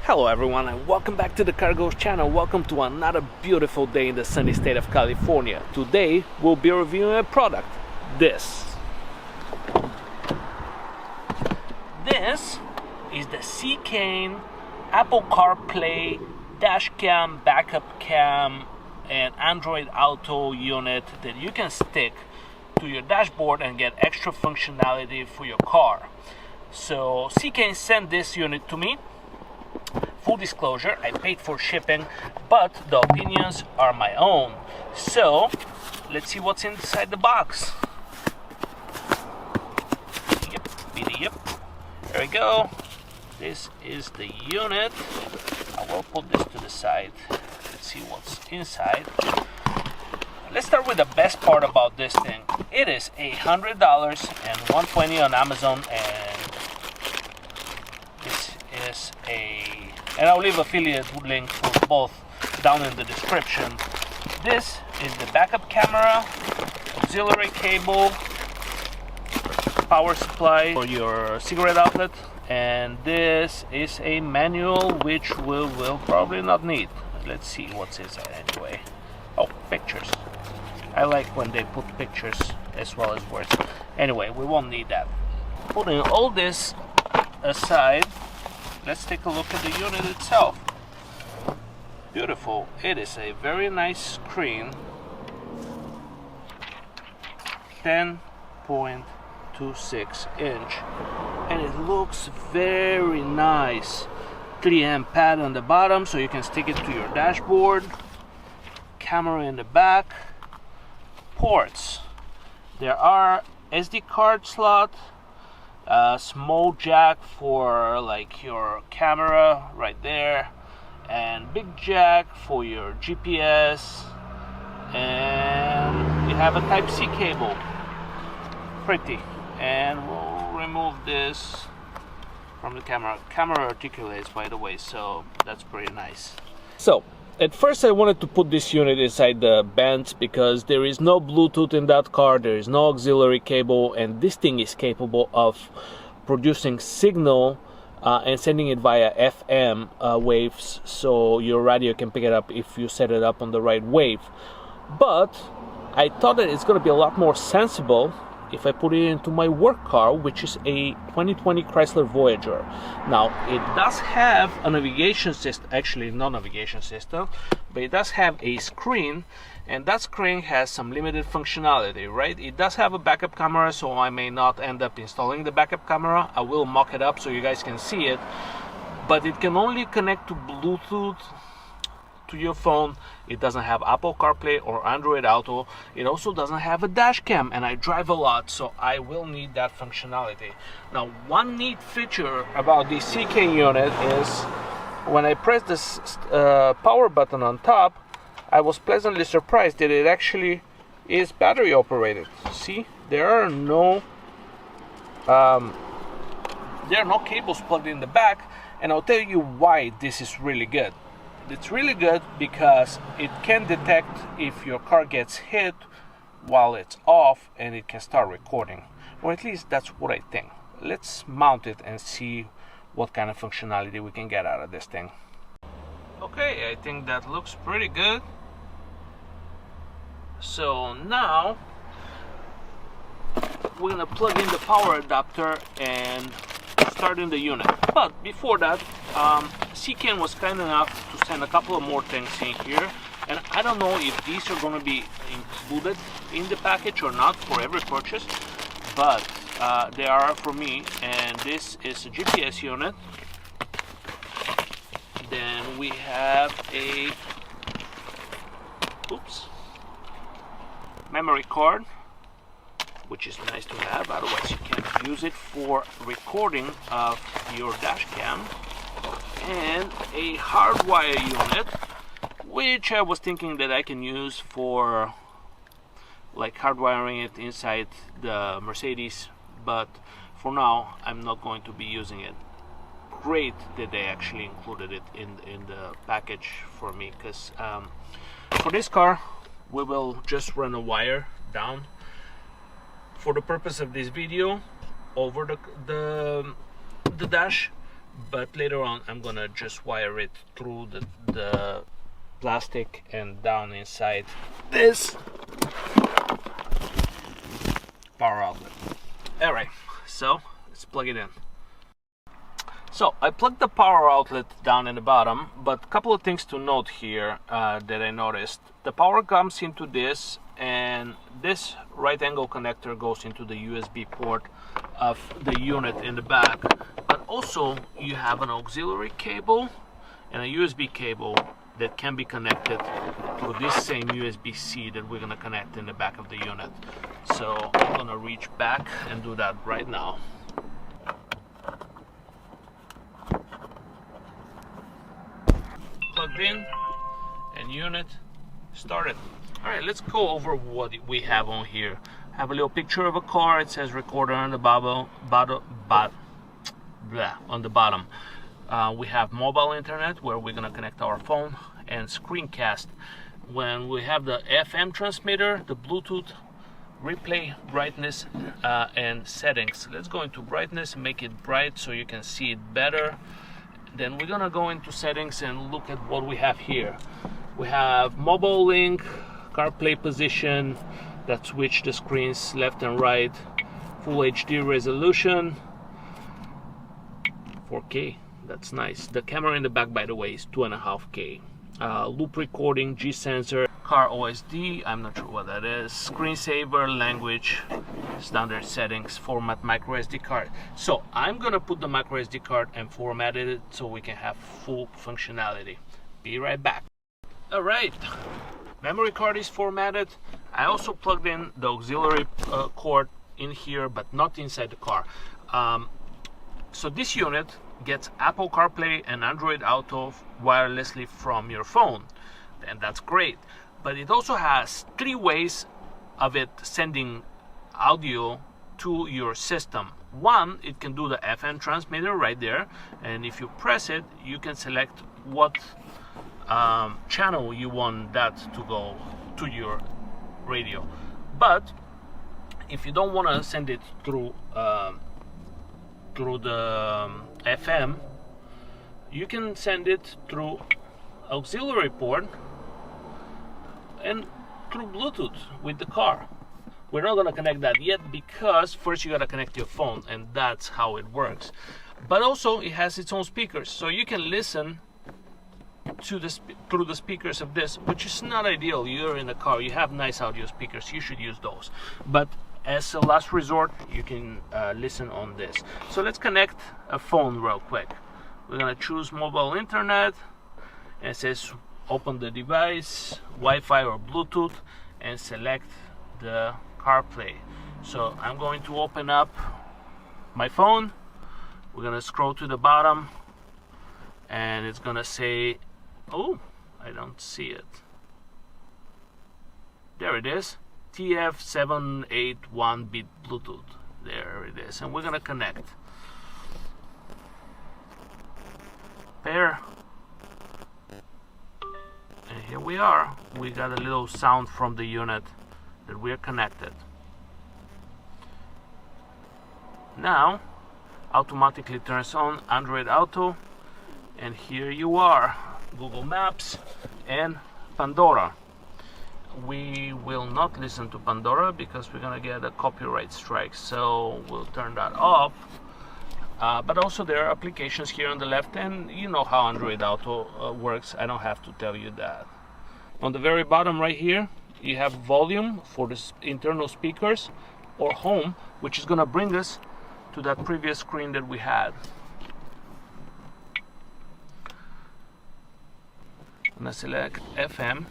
Hello everyone and welcome back to the Car Ghost channel. Welcome to another beautiful day in the sunny state of California. Today we'll be reviewing a product. This is the Seicane Apple CarPlay dash cam, backup cam and Android Auto unit that you can stick to your dashboard and get extra functionality for your car. So Seicane sent this unit to me. Full disclosure, I paid for shipping, but the opinions are my own. So let's see what's inside the box. Yep. There we go. This is the unit. I will put this to the side. Let's see what's inside. Let's start with the best part about this thing. It is $100 and $120 on Amazon, and this is and I'll leave affiliate link for both down in the description. This is the backup camera, auxiliary cable, power supply for your cigarette outlet, and this is a manual which we'll probably not need. Let's see what's inside anyway. Oh, pictures. I like when they put pictures as well as words. Anyway, we won't need that. Putting all this aside, let's take a look at the unit itself. Beautiful. It is a very nice screen. 10.26 inch. And it looks very nice. 3M pad on the bottom so you can stick it to your dashboard. Camera in the back. Ports. There are SD card slot. Small jack for like your camera right there, and big jack for your GPS, and you have a Type-C cable. Pretty. And we'll remove this from the camera. Camera articulates, by the way, so that's pretty nice. So at first I wanted to put this unit inside the vents because there is no Bluetooth in that car, there is no auxiliary cable, and this thing is capable of producing signal and sending it via FM waves, so your radio can pick it up if you set it up on the right wave. But I thought that it's going to be a lot more sensible if I put it into my work car, which is a 2020 Chrysler Voyager. Now, it does have a navigation system, actually no navigation system, but it does have a screen, and that screen has some limited functionality, right? It does have a backup camera, so I may not end up installing the backup camera. I will mock it up so you guys can see it, but it can only connect to Bluetooth to your phone. It doesn't have Apple CarPlay or Android Auto. It also doesn't have a dash cam, and I drive a lot, so I will need that functionality. Now, one neat feature about the Seicane unit is when I press this power button on top, I was pleasantly surprised that it actually is battery operated. See, there are no cables plugged in the back, and I'll tell you why this is really good. It's really good because it can detect if your car gets hit while it's off, and it can start recording, or at least that's what I think. Let's mount it and see what kind of functionality we can get out of this thing. Okay, I think that looks pretty good. So now we're gonna plug in the power adapter and start in the unit. But before that, Seicane was kind enough to send a couple of more things in here, and I don't know if these are going to be included in the package or not for every purchase, but they are for me. And this is a GPS unit. Then we have a memory card, which is nice to have, otherwise you can't use it for recording of your dash cam, and a hardwire unit, which I was thinking that I can use for like hardwiring it inside the Mercedes, but for now I'm not going to be using it. Great that they actually included it in the package for me, because for this car we will just run a wire down for the purpose of this video over the dash, but later on I'm gonna just wire it through the plastic and down inside this power outlet. Alright, so let's plug it in. So I plugged the power outlet down in the bottom, but a couple of things to note here that I noticed. The power comes into this, and this right angle connector goes into the USB port of the unit in the back, but also you have an auxiliary cable and a USB cable that can be connected to this same USB-C that we're going to connect in the back of the unit. So I'm going to reach back and do that right now. Plugged in and unit started. Alright, let's go over what we have on here. I have a little picture of a car. It says recorder on the bottom. We have mobile internet where we're gonna connect our phone, and screencast. When we have the FM transmitter, the Bluetooth, replay, brightness, and settings. Let's go into brightness and make it bright so you can see it better. Then we're gonna go into settings and look at what we have here. We have mobile link, CarPlay position, that switch the screens left and right, full HD resolution, 4K, that's nice. The camera in the back, by the way, is 2.5K. Loop recording, G sensor, car OSD, I'm not sure what that is, screensaver, language, standard settings, format micro SD card. So I'm gonna put the micro SD card and format it so we can have full functionality. Be right back. All right, memory card is formatted. I also plugged in the auxiliary cord in here, but not inside the car. So this unit gets Apple CarPlay and Android Auto wirelessly from your phone, and that's great. But it also has 3 ways of it sending audio to your system. One, it can do the FM transmitter right there, and if you press it, you can select what channel you want that to go to your radio. But if you don't want to send it through the FM, you can send it through auxiliary port and through Bluetooth with the car. We're not going to connect that yet because first you got to connect your phone, and that's how it works. But also it has its own speakers, so you can listen to through the speakers of this, which is not ideal. You're in a car, you have nice audio speakers, you should use those, but as a last resort you can listen on this. So let's connect a phone real quick. We're gonna choose mobile internet, and it says open the device, Wi-Fi or Bluetooth, and select the CarPlay. So I'm going to open up my phone. We're gonna scroll to the bottom, and it's gonna say, oh, I don't see it. There it is, TF781 bit Bluetooth. There it is, and we're gonna connect. Pair. And here we are. We got a little sound from the unit that we're connected. Now, automatically turns on Android Auto, and here you are, Google Maps and Pandora. We will not listen to Pandora because we're gonna get a copyright strike, so we'll turn that off. But also there are applications here on the left, and you know how Android Auto works. I don't have to tell you that. On the very bottom right here, you have volume for the internal speakers, or home, which is gonna bring us to that previous screen that we had. I'm gonna select FM,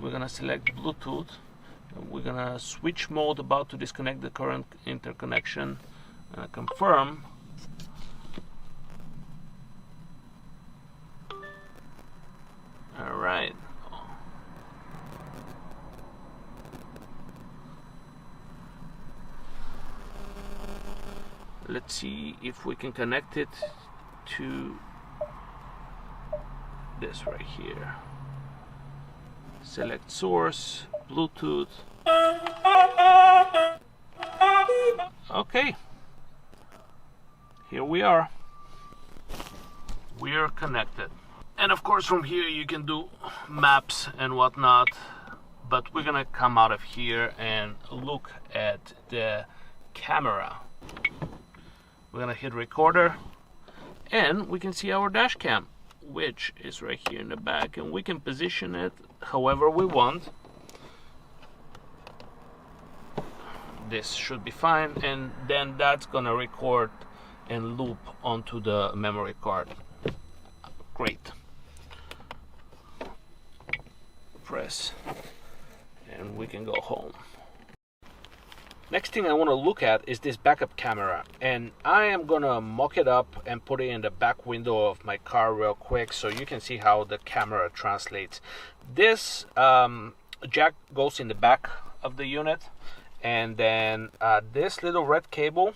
we're gonna select Bluetooth, we're gonna switch mode, about to disconnect the current interconnection, confirm. Alright. Let's see if we can connect it to this right here. Select source, Bluetooth. Okay, here we are. we're connected. And of course from here you can do maps and whatnot, but we're gonna come out of here and look at the camera. We're gonna hit recorder and we can see our dash cam, which is right here in the back, and we can position it however we want. This should be fine, and then that's gonna record and loop onto the memory card. Great. Press and we can go home. Next thing I want to look at is this backup camera, and I am gonna mock it up and put it in the back window of my car real quick so you can see how the camera translates. This jack goes in the back of the unit, and then this little red cable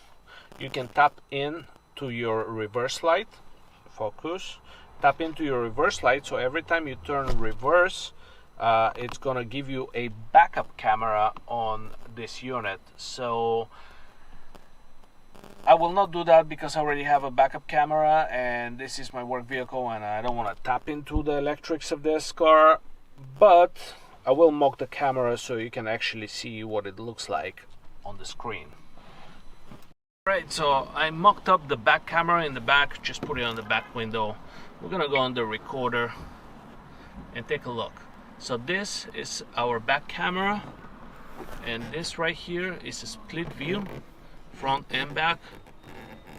you can tap in to your reverse light. Focus. Tap into your reverse light, so every time you turn reverse it's gonna give you a backup camera on this unit. So I will not do that because I already have a backup camera and this is my work vehicle and I don't want to tap into the electrics of this car, but I will mock the camera so you can actually see what it looks like on the screen. Right, so I mocked up the back camera in the back, just put it on the back window. We're gonna go on the recorder and take a look. So this is our back camera, and this right here is a split view, front and back.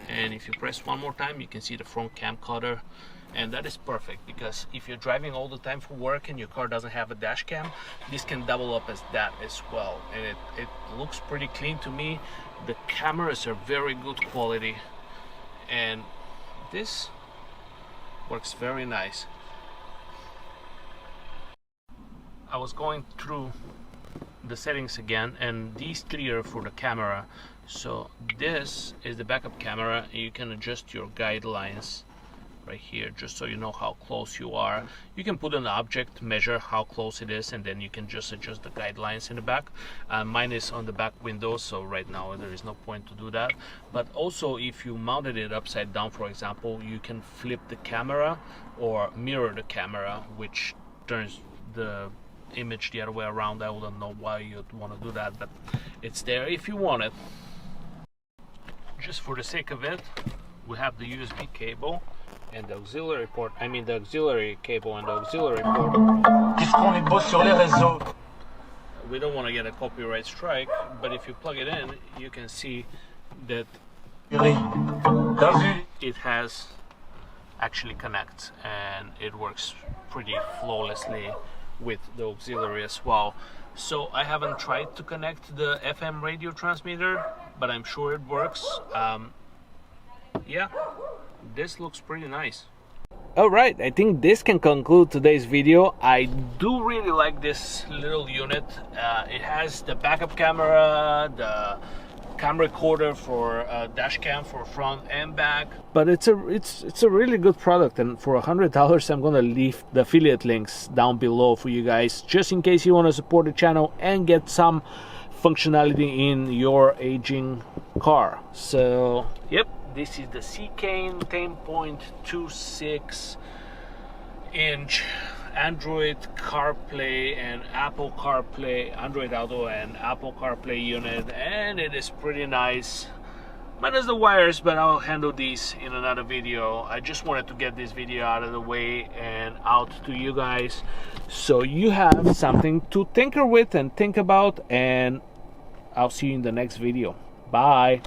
And if you press one more time you can see the front camcorder, and that is perfect because if you're driving all the time for work and your car doesn't have a dash cam, this can double up as that as well, and it looks pretty clean to me. The cameras are very good quality and this works very nice. I was going through the settings again, and these three are for the camera. So this is the backup camera, and you can adjust your guidelines right here just so you know how close you are. You can put an object, measure how close it is, and then you can just adjust the guidelines in the back. Mine is on the back window, so right now there is no point to do that. But also if you mounted it upside down, for example, you can flip the camera or mirror the camera, which turns the image the other way around. I wouldn't know why you'd want to do that, but it's there if you want it. Just for the sake of it, we have the USB cable and the auxiliary port. I mean the auxiliary cable and the auxiliary port. We don't want to get a copyright strike, but if you plug it in, you can see that it has actually connects and it works pretty flawlessly with the auxiliary as well. So I haven't tried to connect the FM radio transmitter, but I'm sure it works. Yeah, this looks pretty nice. Alright, I think this can conclude today's video. I do really like this little unit. It has the backup camera, the camera recorder for dash cam for front and back, but it's a really good product, and for $100 I'm gonna leave the affiliate links down below for you guys, just in case you want to support the channel and get some functionality in your aging car. So yep, this is the Seicane 10.26 inch Android CarPlay and Apple CarPlay, Android Auto and Apple CarPlay unit, and it is pretty nice. Minus the wires, but I'll handle these in another video. I just wanted to get this video out of the way and out to you guys so you have something to tinker with and think about, and I'll see you in the next video. Bye.